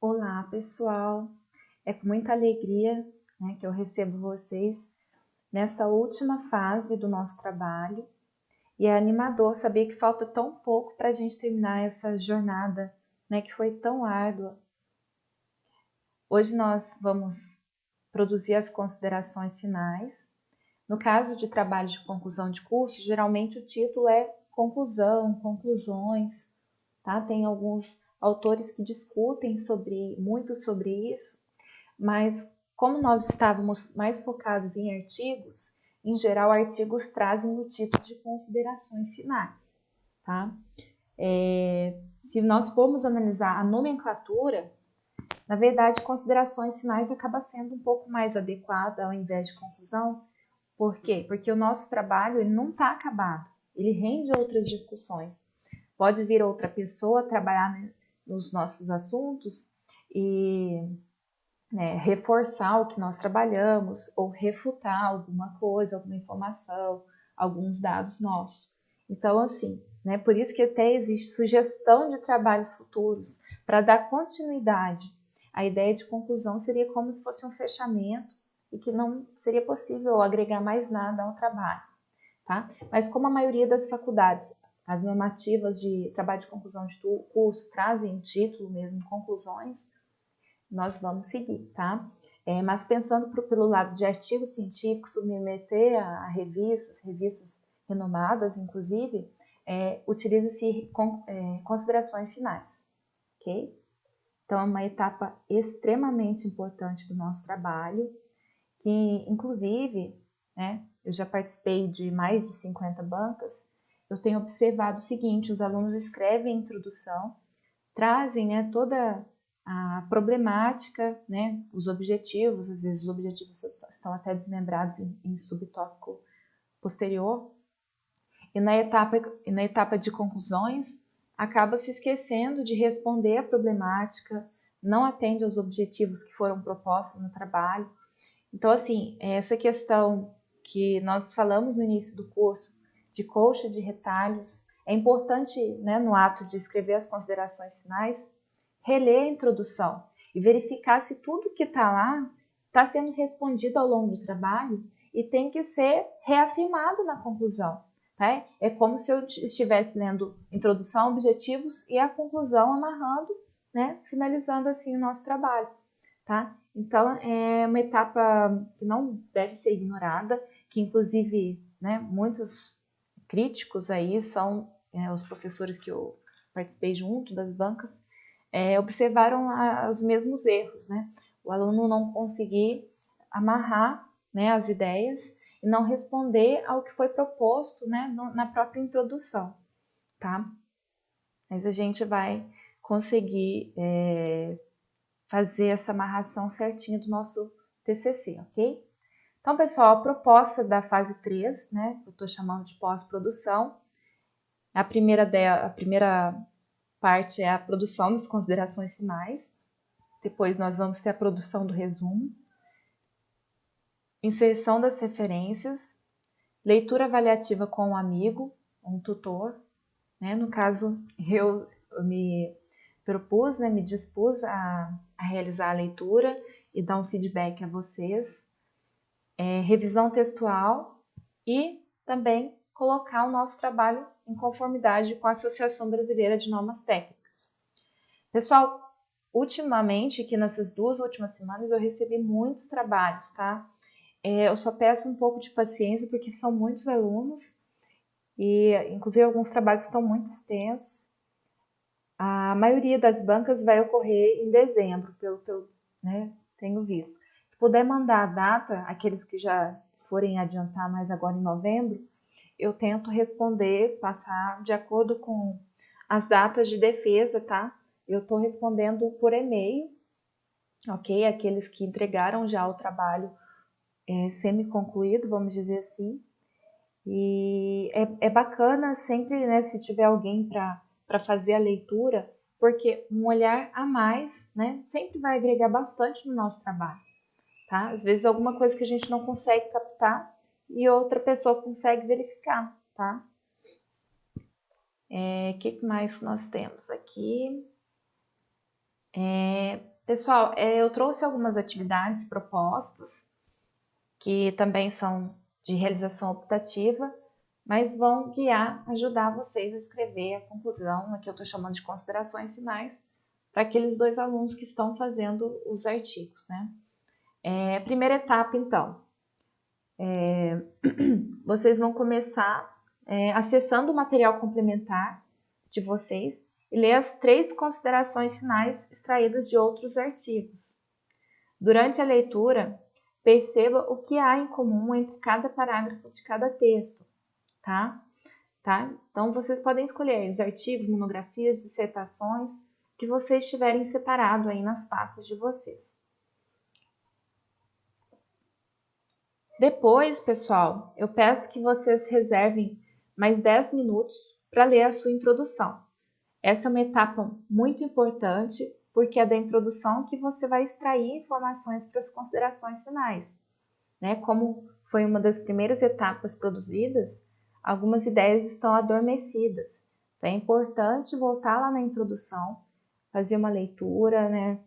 Olá, pessoal! É com muita alegria, que eu recebo vocês nessa última fase do nosso trabalho e é animador saber que falta tão pouco para a gente terminar essa jornada, que foi tão árdua. Hoje nós vamos produzir as considerações finais. No caso de trabalho de conclusão de curso, geralmente o título é conclusão, conclusões, tá? Tem alguns autores que discutem muito sobre isso, mas como nós estávamos mais focados em artigos, em geral artigos trazem o título de considerações finais, tá? Se nós formos analisar a nomenclatura, na verdade considerações finais acaba sendo um pouco mais adequada ao invés de conclusão. Por quê? Porque o nosso trabalho ele não está acabado, ele rende outras discussões. Pode vir outra pessoa trabalhar nos nossos assuntos e reforçar o que nós trabalhamos ou refutar alguma coisa, alguma informação, alguns dados nossos. Então, assim, por isso que até existe sugestão de trabalhos futuros para dar continuidade. A ideia de conclusão seria como se fosse um fechamento e que não seria possível agregar mais nada ao trabalho, tá? Mas como a maioria das faculdades, as normativas de trabalho de conclusão de curso trazem o título mesmo, conclusões, nós vamos seguir, tá? Mas pensando pelo lado de artigos científicos, submeter a revistas renomadas, inclusive, utiliza-se considerações finais, ok? Então, é uma etapa extremamente importante do nosso trabalho, que, inclusive, eu já participei de mais de 50 bancas, eu tenho observado o seguinte, os alunos escrevem a introdução, trazem toda a problemática, os objetivos, às vezes os objetivos estão até desmembrados em subtópico posterior, e na etapa de conclusões, acaba se esquecendo de responder a problemática, não atende aos objetivos que foram propostos no trabalho. Então, assim, essa questão que nós falamos no início do curso, de colcha de retalhos, é importante, no ato de escrever as considerações finais, reler a introdução e verificar se tudo que está lá está sendo respondido ao longo do trabalho e tem que ser reafirmado na conclusão. Tá? É como se eu estivesse lendo introdução, objetivos e a conclusão amarrando, finalizando assim o nosso trabalho. Tá? Então, é uma etapa que não deve ser ignorada, que inclusive muitos críticos aí são os professores que eu participei junto das bancas, observaram os mesmos erros, O aluno não conseguir amarrar as ideias e não responder ao que foi proposto na própria introdução, tá? Mas a gente vai conseguir fazer essa amarração certinha do nosso TCC, ok? Então, pessoal, a proposta da fase 3, eu estou chamando de pós-produção, a primeira parte é a produção das considerações finais, depois nós vamos ter a produção do resumo, inserção das referências, leitura avaliativa com um amigo, um tutor, No caso, eu me propus, me dispus a realizar a leitura e dar um feedback a vocês, revisão textual e também colocar o nosso trabalho em conformidade com a Associação Brasileira de Normas Técnicas. Pessoal, ultimamente, aqui nessas 2 últimas semanas, eu recebi muitos trabalhos, tá? Eu só peço um pouco de paciência, porque são muitos alunos e, inclusive, alguns trabalhos estão muito extensos. A maioria das bancas vai ocorrer em dezembro, pelo que eu tenho visto. Se puder mandar a data, aqueles que já forem adiantar mais agora em novembro, eu tento responder, passar de acordo com as datas de defesa, tá? Eu estou respondendo por e-mail, ok? Aqueles que entregaram já o trabalho semi-concluído, vamos dizer assim. E é bacana sempre, se tiver alguém para fazer a leitura, porque um olhar a mais, sempre vai agregar bastante no nosso trabalho, tá? Às vezes alguma coisa que a gente não consegue captar e outra pessoa consegue verificar, tá? O que mais nós temos aqui? Pessoal, eu trouxe algumas atividades propostas, que também são de realização optativa, mas vão guiar, ajudar vocês a escrever a conclusão, que eu estou chamando de considerações finais, para aqueles 2 alunos que estão fazendo os artigos, né? Primeira etapa, então, vocês vão começar acessando o material complementar de vocês e ler as 3 considerações finais extraídas de outros artigos. Durante a leitura, perceba o que há em comum entre cada parágrafo de cada texto, tá? Então, vocês podem escolher os artigos, monografias, dissertações que vocês tiverem separado aí nas pastas de vocês. Depois, pessoal, eu peço que vocês reservem mais 10 minutos para ler a sua introdução. Essa é uma etapa muito importante, porque é da introdução que você vai extrair informações para as considerações finais, né? Como foi uma das primeiras etapas produzidas, algumas ideias estão adormecidas. Então, é importante voltar lá na introdução, fazer uma leitura, né?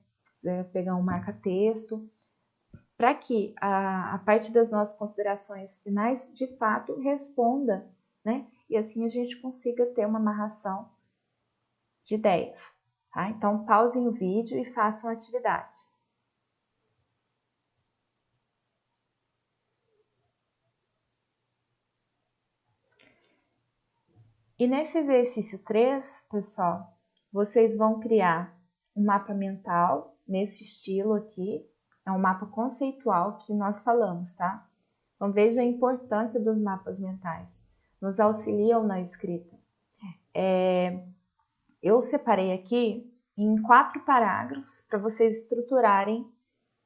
Pegar um marca-texto, para que a parte das nossas considerações finais, de fato, responda, né? E assim a gente consiga ter uma amarração de ideias, tá? Então, pausem o vídeo e façam a atividade. E nesse exercício 3, pessoal, vocês vão criar um mapa mental, nesse estilo aqui, é um mapa conceitual que nós falamos, tá? Então, veja a importância dos mapas mentais, nos auxiliam na escrita. Eu separei aqui em 4 parágrafos para vocês estruturarem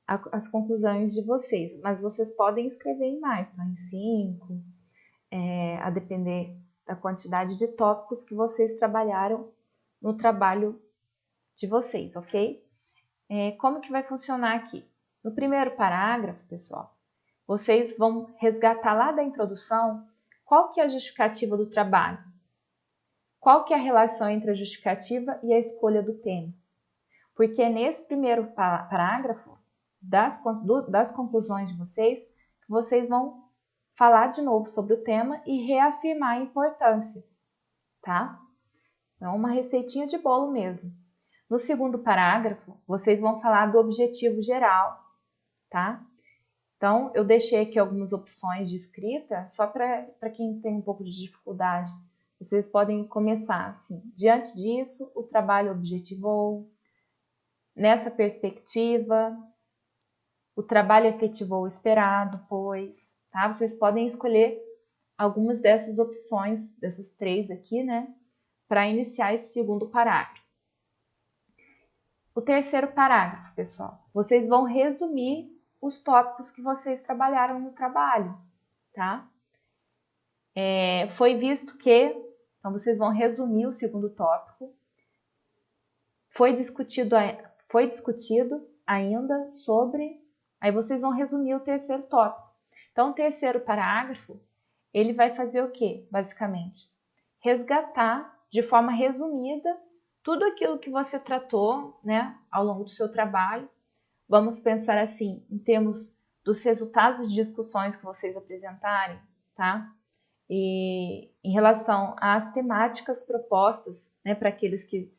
as conclusões de vocês, mas vocês podem escrever em mais, tá? Em 5, a depender da quantidade de tópicos que vocês trabalharam no trabalho de vocês, ok? Como que vai funcionar aqui? No primeiro parágrafo, pessoal, vocês vão resgatar lá da introdução qual que é a justificativa do trabalho. Qual que é a relação entre a justificativa e a escolha do tema? Porque é nesse primeiro parágrafo das conclusões de vocês que vocês vão falar de novo sobre o tema e reafirmar a importância, tá? Então, uma receitinha de bolo mesmo. No segundo parágrafo, vocês vão falar do objetivo geral, tá? Então, eu deixei aqui algumas opções de escrita, só para quem tem um pouco de dificuldade. Vocês podem começar assim: diante disso, o trabalho objetivou, nessa perspectiva, o trabalho efetivou o esperado, pois, tá? Vocês podem escolher algumas dessas opções, dessas 3 aqui, né? Para iniciar esse segundo parágrafo. O terceiro parágrafo, pessoal, vocês vão resumir os tópicos que vocês trabalharam no trabalho, tá? Foi visto que, então vocês vão resumir o segundo tópico. Foi discutido ainda sobre, aí vocês vão resumir o terceiro tópico. Então, o terceiro parágrafo, ele vai fazer o quê, basicamente? Resgatar de forma resumida tudo aquilo que você tratou, né, ao longo do seu trabalho. Vamos pensar assim, em termos dos resultados de discussões que vocês apresentarem, tá? E em relação às temáticas propostas, né, para aqueles que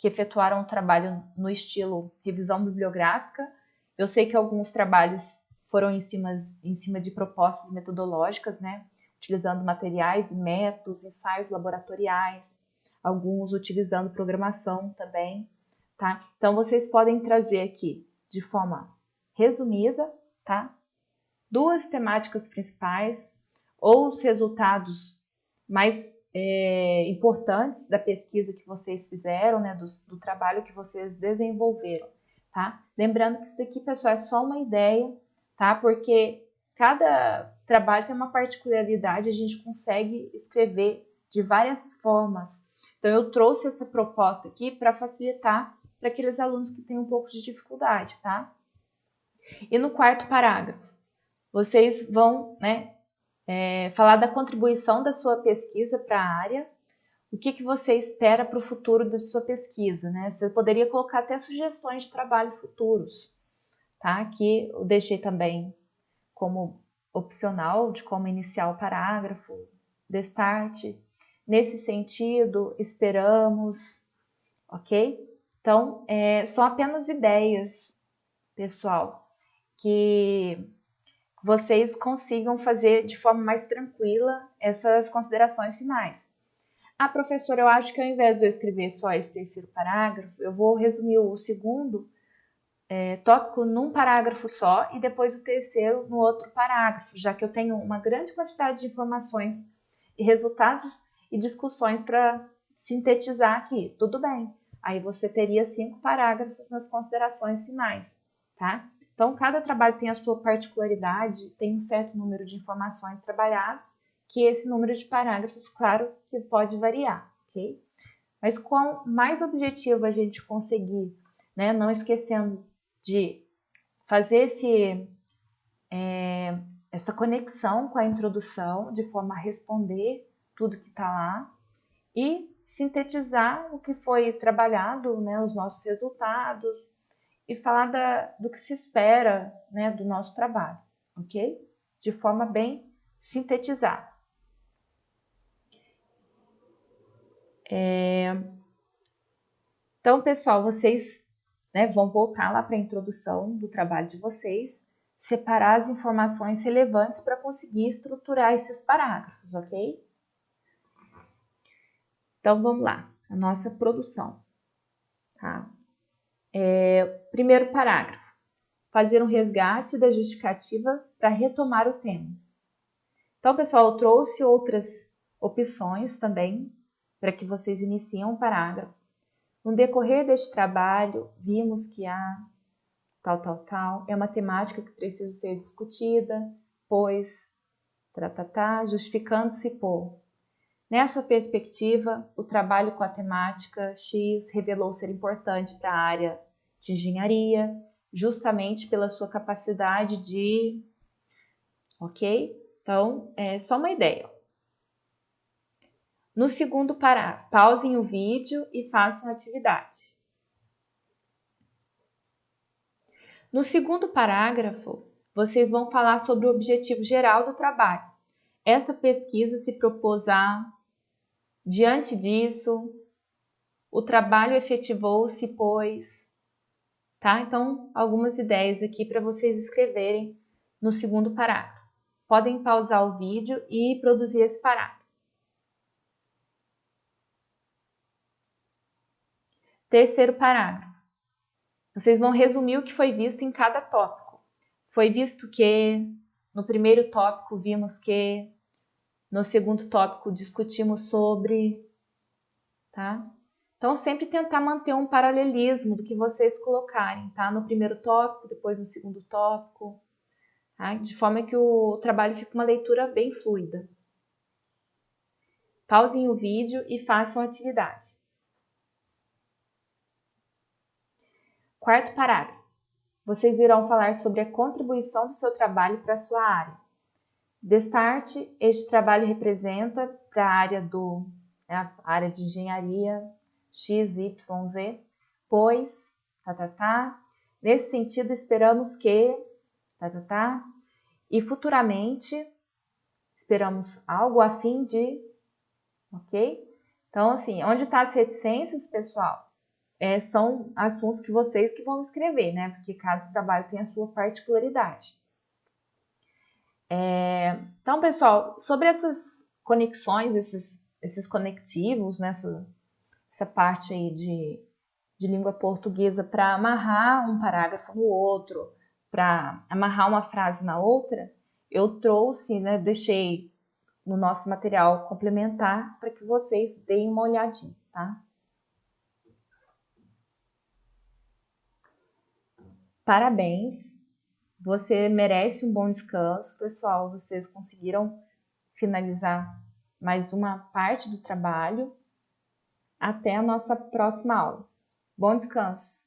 efetuaram o trabalho no estilo revisão bibliográfica. Eu sei que alguns trabalhos foram em cima de propostas metodológicas, né? Utilizando materiais e métodos, ensaios laboratoriais, alguns utilizando programação também, tá? Então, vocês podem trazer aqui de forma resumida, tá? 2 temáticas principais ou os resultados mais importantes da pesquisa que vocês fizeram, né, do trabalho que vocês desenvolveram, tá? Lembrando que isso daqui, pessoal, é só uma ideia, tá? Porque cada trabalho tem uma particularidade, a gente consegue escrever de várias formas. Então, eu trouxe essa proposta aqui para facilitar para aqueles alunos que têm um pouco de dificuldade, tá? E no quarto parágrafo, vocês vão, né, falar da contribuição da sua pesquisa para a área, o que você espera para o futuro da sua pesquisa, né? Você poderia colocar até sugestões de trabalhos futuros, tá? Aqui eu deixei também como opcional de como iniciar o parágrafo, destarte. Nesse sentido, esperamos, ok? Então, são apenas ideias, pessoal, que vocês consigam fazer de forma mais tranquila essas considerações finais. Ah, professora, eu acho que ao invés de eu escrever só esse terceiro parágrafo, eu vou resumir o segundo tópico num parágrafo só e depois o terceiro no outro parágrafo, já que eu tenho uma grande quantidade de informações e resultados e discussões para sintetizar aqui. Tudo bem. Aí você teria 5 parágrafos nas considerações finais, tá? Então, cada trabalho tem a sua particularidade, tem um certo número de informações trabalhadas, que esse número de parágrafos, claro, que pode variar, ok? Mas quanto mais objetivo a gente conseguir, né, não esquecendo de fazer essa conexão com a introdução, de forma a responder tudo que está lá e sintetizar o que foi trabalhado, né, os nossos resultados e falar do que se espera, né, do nosso trabalho, ok? De forma bem sintetizada. Então, pessoal, vocês, né, vão voltar lá para a introdução do trabalho de vocês, separar as informações relevantes para conseguir estruturar esses parágrafos, ok? Então, vamos lá, a nossa produção. Tá? Primeiro parágrafo. Fazer um resgate da justificativa para retomar o tema. Então, pessoal, eu trouxe outras opções também para que vocês iniciem um parágrafo. No decorrer deste trabalho, vimos que a tal, é uma temática que precisa ser discutida, pois, justificando-se por. Nessa perspectiva, o trabalho com a temática X revelou ser importante para a área de engenharia, justamente pela sua capacidade de... Ok? Então, é só uma ideia. No segundo parágrafo, pausem o vídeo e façam a atividade. No segundo parágrafo, vocês vão falar sobre o objetivo geral do trabalho. Essa pesquisa se propôs a... Diante disso, o trabalho efetivou-se, pois... Tá? Então, algumas ideias aqui para vocês escreverem no segundo parágrafo. Podem pausar o vídeo e produzir esse parágrafo. Terceiro parágrafo. Vocês vão resumir o que foi visto em cada tópico. Foi visto que no primeiro tópico vimos que, no segundo tópico discutimos sobre, tá? Então, sempre tentar manter um paralelismo do que vocês colocarem, tá? No primeiro tópico, depois no segundo tópico, tá? De forma que o trabalho fique uma leitura bem fluida. Pausem o vídeo e façam a atividade. Quarto parágrafo. Vocês irão falar sobre a contribuição do seu trabalho para a sua área. Destarte, este trabalho representa para a área de engenharia X, Y, Z, pois, nesse sentido esperamos que, e futuramente esperamos algo a fim de, ok? Então, assim, onde está as reticências, pessoal? São assuntos que vocês que vão escrever, né? Porque cada trabalho tem a sua particularidade. Então, pessoal, sobre essas conexões, esses conectivos, nessa parte aí de língua portuguesa para amarrar um parágrafo no outro, para amarrar uma frase na outra, eu trouxe, né, deixei no nosso material complementar para que vocês deem uma olhadinha, tá? Parabéns! Você merece um bom descanso, pessoal. Vocês conseguiram finalizar mais uma parte do trabalho. Até a nossa próxima aula. Bom descanso!